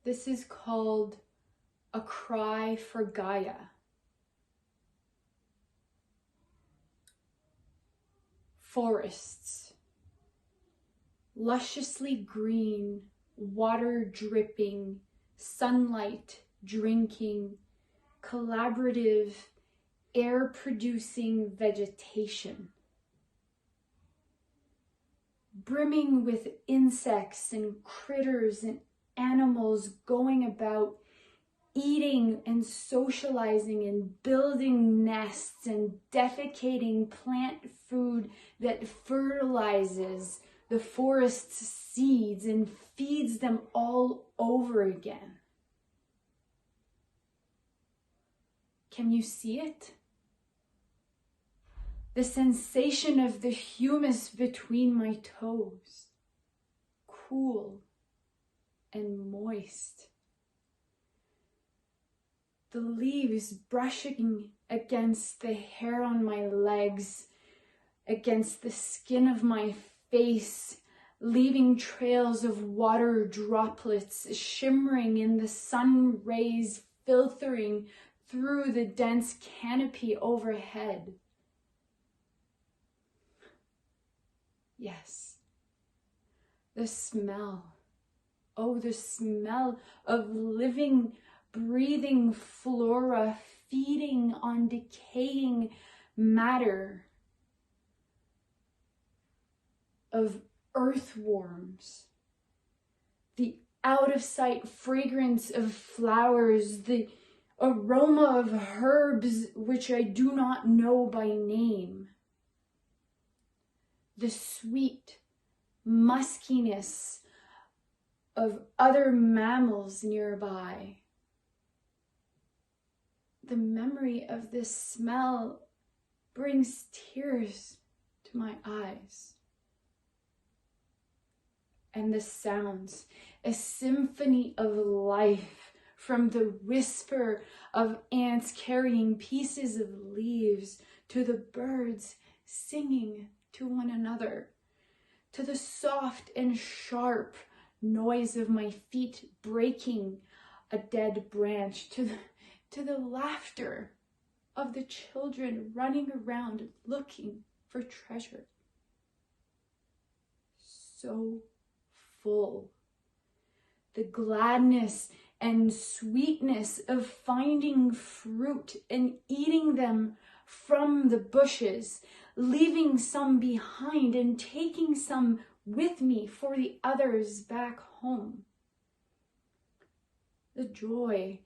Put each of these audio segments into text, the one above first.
This is called a cry for Gaia. Forests, lusciously green, water dripping, sunlight drinking, collaborative, air-producing vegetation, brimming with insects and critters and animals going about, eating and socializing and building nests and defecating plant food that fertilizes the forest's seeds and feeds them all over again. Can you see it? The sensation of the humus between my toes, cool and moist. The leaves brushing against the hair on my legs, against the skin of my face, leaving trails of water droplets shimmering in the sun rays, filtering through the dense canopy overhead. Yes, the smell. Oh, the smell of living, breathing flora feeding on decaying matter, of earthworms, the out-of-sight fragrance of flowers, the aroma of herbs which I do not know by name, the sweet muskiness of other mammals nearby. The memory of this smell brings tears to my eyes. And the sounds, a symphony of life, from the whisper of ants carrying pieces of leaves to the birds singing to one another, to the soft and sharp noise of my feet breaking a dead branch, to the laughter of the children running around looking for treasure. So full. The gladness and sweetness of finding fruit and eating them from the bushes, leaving some behind and taking some with me for the others back home. The joy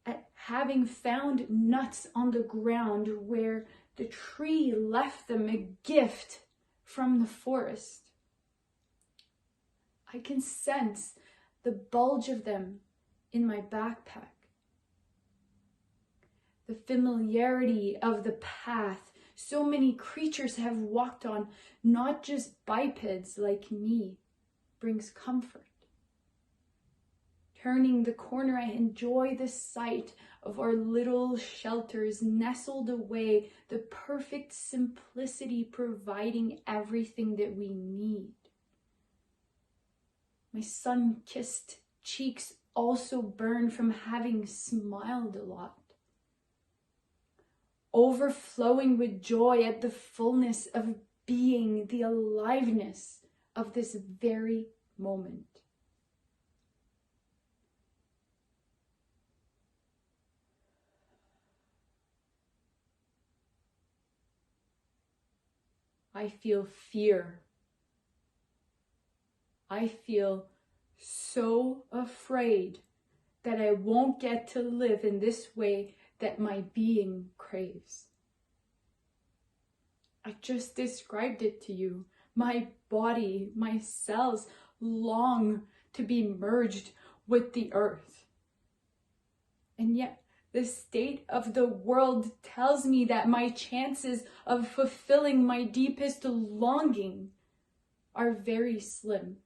at having found nuts on the ground where the tree left them a gift from the forest. I can sense the bulge of them in my backpack. The familiarity of the path so many creatures have walked on, not just bipeds like me, brings comfort. Turning the corner, I enjoy the sight of our little shelters nestled away, the perfect simplicity providing everything that we need. My sun-kissed cheeks also burn from having smiled a lot, overflowing with joy at the fullness of being, the aliveness of this very moment. I feel fear. I feel so afraid that I won't get to live in this way that my being craves. I just described it to you. My body, my cells long to be merged with the earth. And yet, the state of the world tells me that my chances of fulfilling my deepest longing are very slim.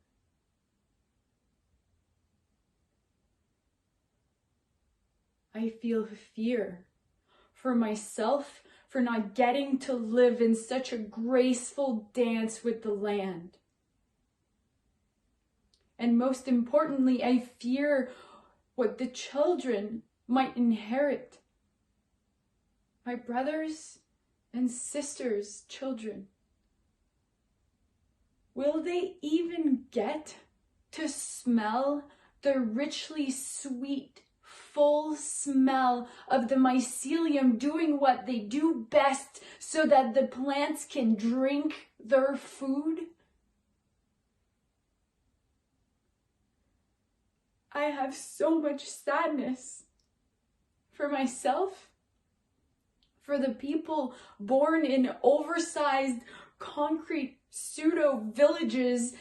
I feel fear for myself, for not getting to live in such a graceful dance with the land. And most importantly, I fear what the children might inherit. My brothers and sisters' children. Will they even get to smell the richly sweet, full smell of the mycelium doing what they do best so that the plants can drink their food? I have so much sadness for myself, for the people born in oversized concrete pseudo villages,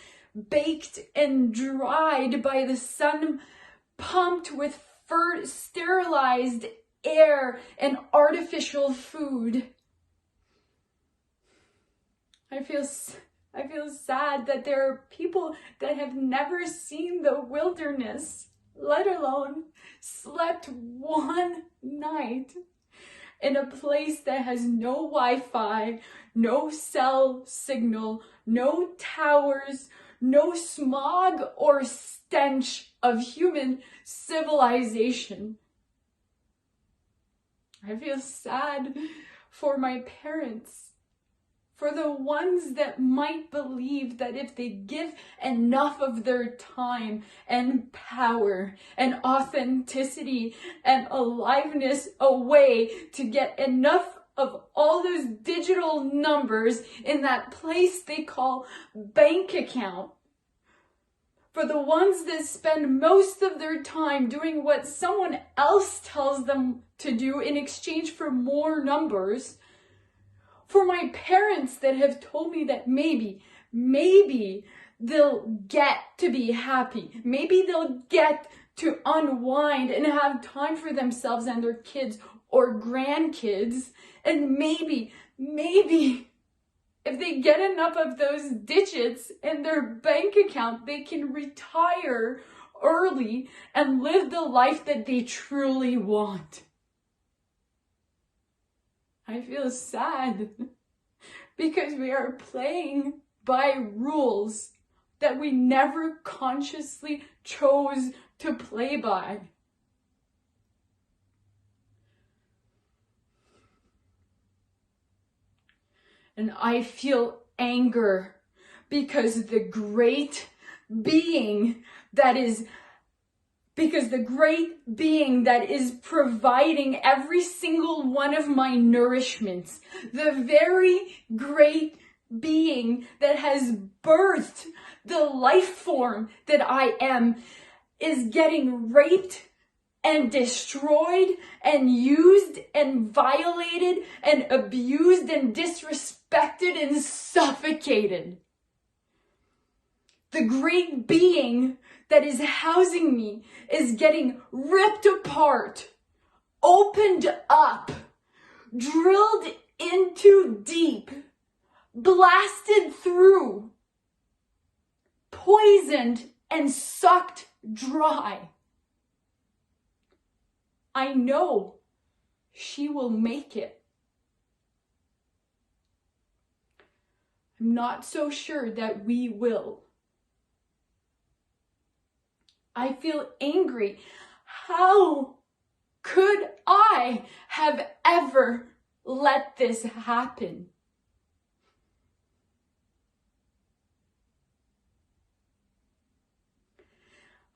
baked and dried by the sun, pumped with sterilized air and artificial food. I feel sad that there are people that have never seen the wilderness, let alone slept one night in a place that has no Wi-Fi, no cell signal, no towers, no smog or stench of human civilization. I feel sad for my parents, for the ones that might believe that if they give enough of their time and power and authenticity and aliveness away to get enough of all those digital numbers in that place they call bank account, for the ones that spend most of their time doing what someone else tells them to do in exchange for more numbers, for my parents that have told me that maybe they'll get to be happy, maybe they'll get to unwind and have time for themselves and their kids or grandkids, and maybe if they get enough of those digits in their bank account, they can retire early and live the life that they truly want. I feel sad because we are playing by rules that we never consciously chose to play by. And I feel anger because the great being that is providing every single one of my nourishments, the very great being that has birthed the life form that I am, is getting raped and destroyed and used and violated and abused and disrespected and suffocated. The great being that is housing me is getting ripped apart, opened up, drilled into deep, blasted through, poisoned and sucked dry. I know she will make it. I'm not so sure that we will. I feel angry. How could I have ever let this happen?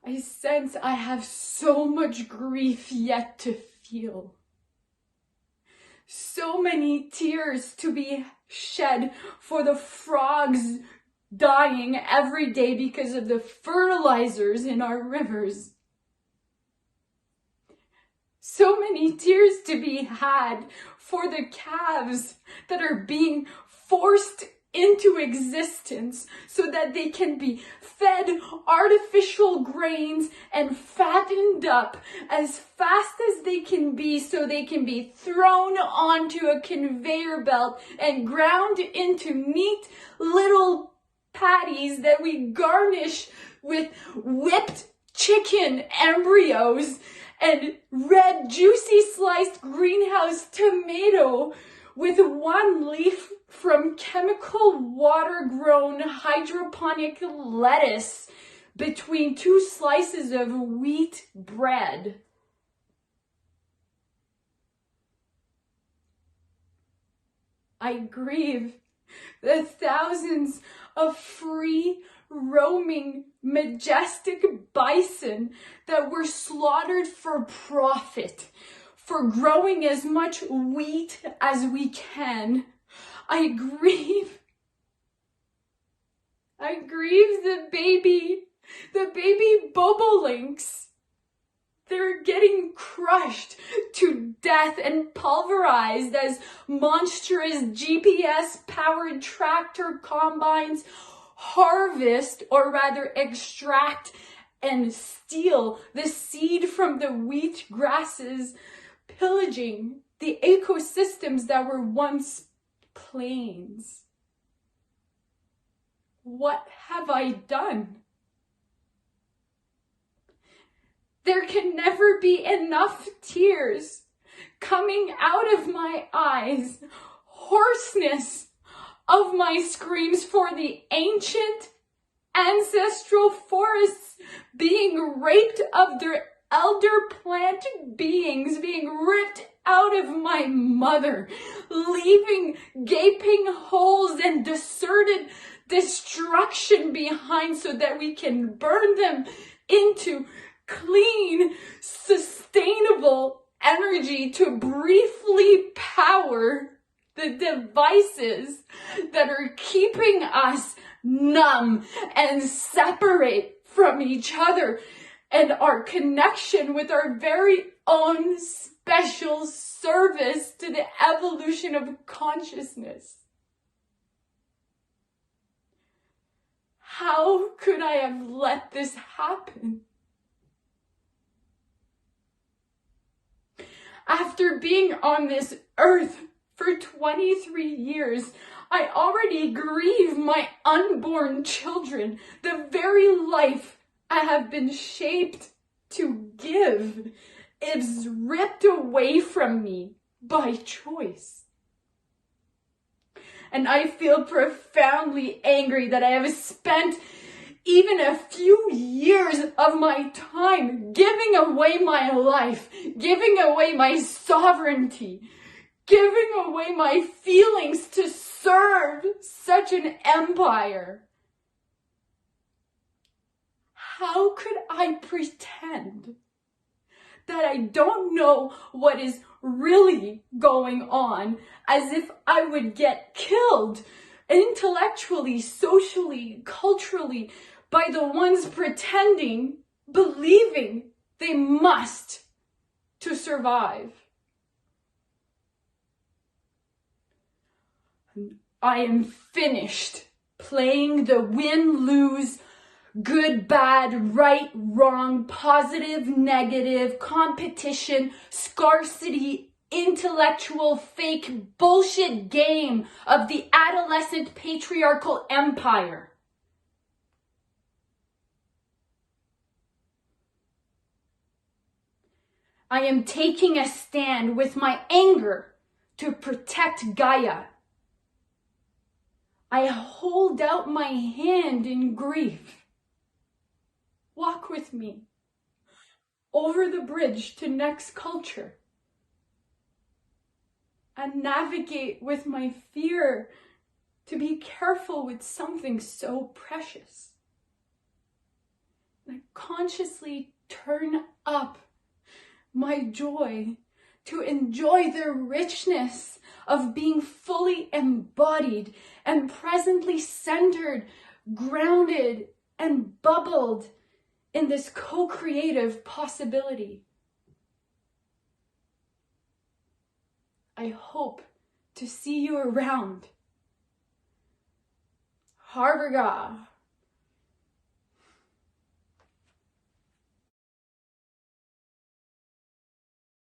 I sense I have so much grief yet to feel. So many tears to be shed for the frogs dying every day because of the fertilizers in our rivers. So many tears to be had for the calves that are being forced into existence so that they can be fed artificial grains and fattened up as fast as they can be so they can be thrown onto a conveyor belt and ground into neat little patties that we garnish with whipped chicken embryos and red juicy sliced greenhouse tomato with one leaf from chemical water-grown hydroponic lettuce between two slices of wheat bread. I grieve the thousands of free, roaming, majestic bison that were slaughtered for profit, for growing as much wheat as we can. I grieve the baby bobolinks. They're getting crushed to death and pulverized as monstrous GPS-powered tractor combines harvest, or rather extract and steal the seed from the wheat grasses, pillaging the ecosystems that were once plains. What have I done? There can never be enough tears coming out of my eyes, hoarseness of my screams for the ancient ancestral forests being raped of their elder plant beings, being ripped out of my mother, leaving gaping holes and deserted destruction behind so that we can burn them into clean, sustainable energy to briefly power the devices that are keeping us numb and separate from each other and our connection with our very own special service to the evolution of consciousness. How could I have let this happen? After being on this earth for 23 years, I already grieve my unborn children, the very life I have been shaped to give is ripped away from me by choice. And I feel profoundly angry that I have spent even a few years of my time giving away my life, giving away my sovereignty, giving away my feelings to serve such an empire. How could I pretend that I don't know what is really going on, as if I would get killed intellectually, socially, culturally, by the ones pretending, believing they must to survive? I am finished playing the win-lose, good, bad, right, wrong, positive, negative, competition, scarcity, intellectual, fake, bullshit game of the adolescent patriarchal empire. I am taking a stand with my anger to protect Gaia. I hold out my hand in grief. Walk with me over the bridge to next culture and navigate with my fear to be careful with something so precious. And consciously turn up my joy to enjoy the richness of being fully embodied and presently centered, grounded, and bubbled in this co-creative possibility. I hope to see you around. Harvaga.